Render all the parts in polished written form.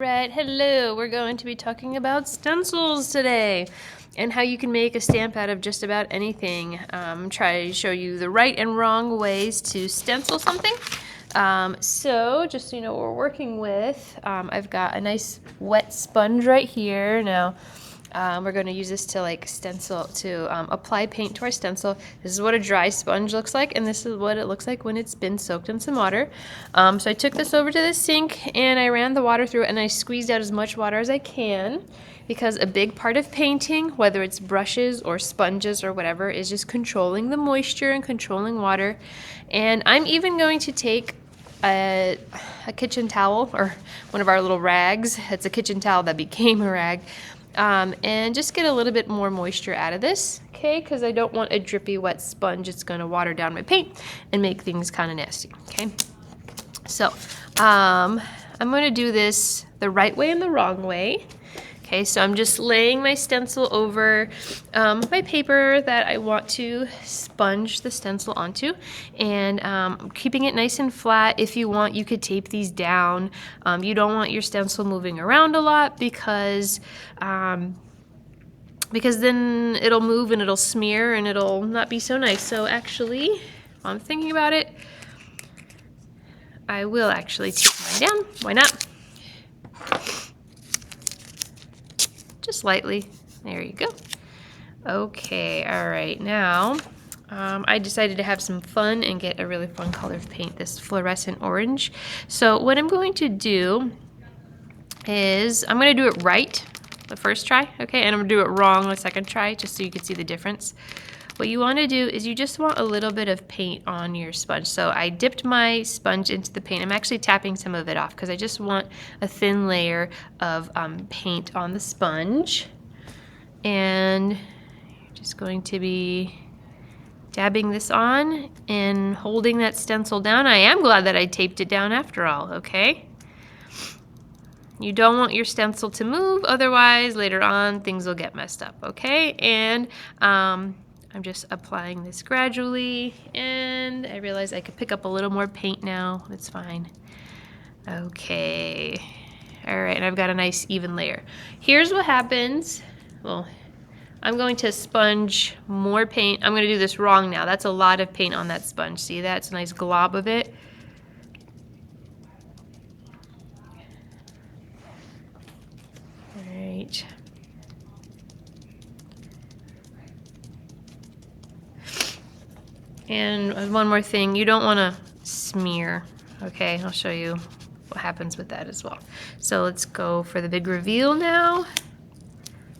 Right, hello. We're going to be talking about stencils today and how you can make a stamp out of just about anything. Try to show you the right and wrong ways to stencil something. So just so you know what we're working with, I've got a nice wet sponge right here. Now, we're going to use this to stencil, to apply paint to our stencil. This is what a dry sponge looks like, and this is what it looks like when it's been soaked in some water. So I took this over to the sink and I ran the water through it and I squeezed out as much water as I can, because a big part of painting, whether it's brushes or sponges or whatever, is just controlling the moisture and controlling water. And I'm even going to take a kitchen towel, or one of our little rags. It's a kitchen towel that became a rag. And just get a little bit more moisture out of this, okay? Because I don't want a drippy wet sponge. It's going to water down my paint and make things kind of nasty, okay? So I'm going to do this the right way and the wrong way. Okay, so I'm just laying my stencil over my paper that I want to sponge the stencil onto, and keeping it nice and flat. If you want, you could tape these down. You don't want your stencil moving around a lot because then it'll move and it'll smear and it'll not be so nice. So actually, while I'm thinking about it, I will actually tape mine down. Why not? Just lightly. There you go. Okay, all right. Now, I decided to have some fun and get a really fun color of paint, this fluorescent orange. So what I'm going to do is I'm going to do it right the first try, okay? And I'm going to do it wrong the second try, just so you can see the difference. What you want to do is you just want a little bit of paint on your sponge. So I dipped my sponge into the paint. I'm actually tapping some of it off because I just want a thin layer of paint on the sponge. And you're just going to be dabbing this on and holding that stencil down. I am glad that I taped it down after all, okay? You don't want your stencil to move, otherwise later on things will get messed up, okay? And I'm just applying this gradually, and I realize I could pick up a little more paint now. It's fine. Okay. All right, and I've got a nice even layer. Here's what happens. Well, I'm going to sponge more paint. I'm going to do this wrong now. That's a lot of paint on that sponge. See that? It's a nice glob of it. All right. And one more thing, you don't want to smear, okay? I'll show you what happens with that as well. So let's go for the big reveal now.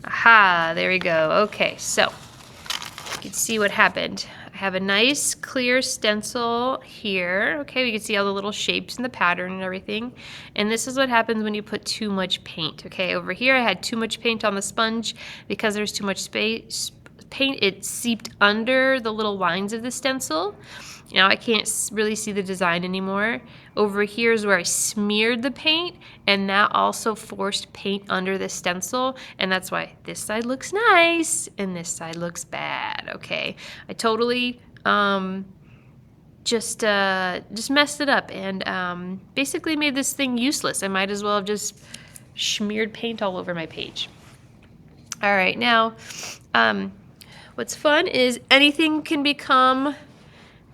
Aha, there we go. Okay, so you can see what happened. I have a nice clear stencil here. Okay, we can see all the little shapes and the pattern and everything. And this is what happens when you put too much paint. Okay, over here I had too much paint on the sponge. Because there's too much space, paint, it seeped under the little lines of the stencil. Now I can't really see the design anymore. Over here is where I smeared the paint, and that also forced paint under the stencil, and that's why this side looks nice and this side looks bad. Okay, I totally just messed it up and basically made this thing useless. I might as well have just smeared paint all over my page. All right, now what's fun is anything can become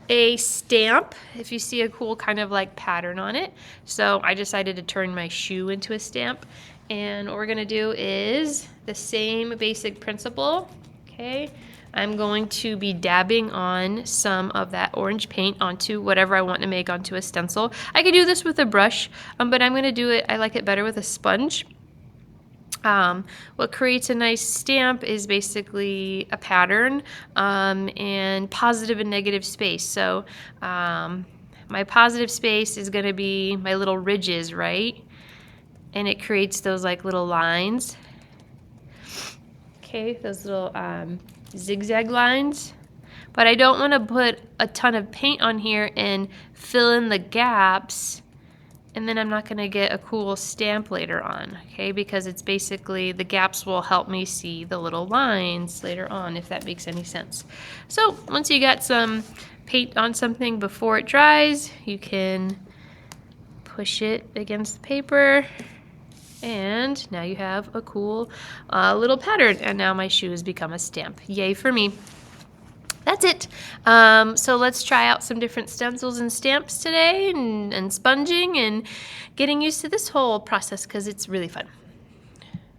a stamp if you see a cool kind of like pattern on it. So I decided to turn my shoe into a stamp, and what we're gonna do is the same basic principle. Okay, I'm going to be dabbing on some of that orange paint onto whatever I want to make onto a stencil. I could do this with a brush, but I'm gonna do it, I like it better with a sponge. What creates a nice stamp is basically a pattern and positive and negative space. So my positive space is going to be my little ridges, right? And it creates those like little lines. Okay, those little zigzag lines. But I don't want to put a ton of paint on here and fill in the gaps, and then I'm not going to get a cool stamp later on, okay? Because it's basically, the gaps will help me see the little lines later on, if that makes any sense. So once you got some paint on something before it dries, you can push it against the paper And now you have a cool little pattern. And now my shoe has become a stamp. Yay for me. That's it. So let's try out some different stencils and stamps today and sponging and getting used to this whole process because it's really fun.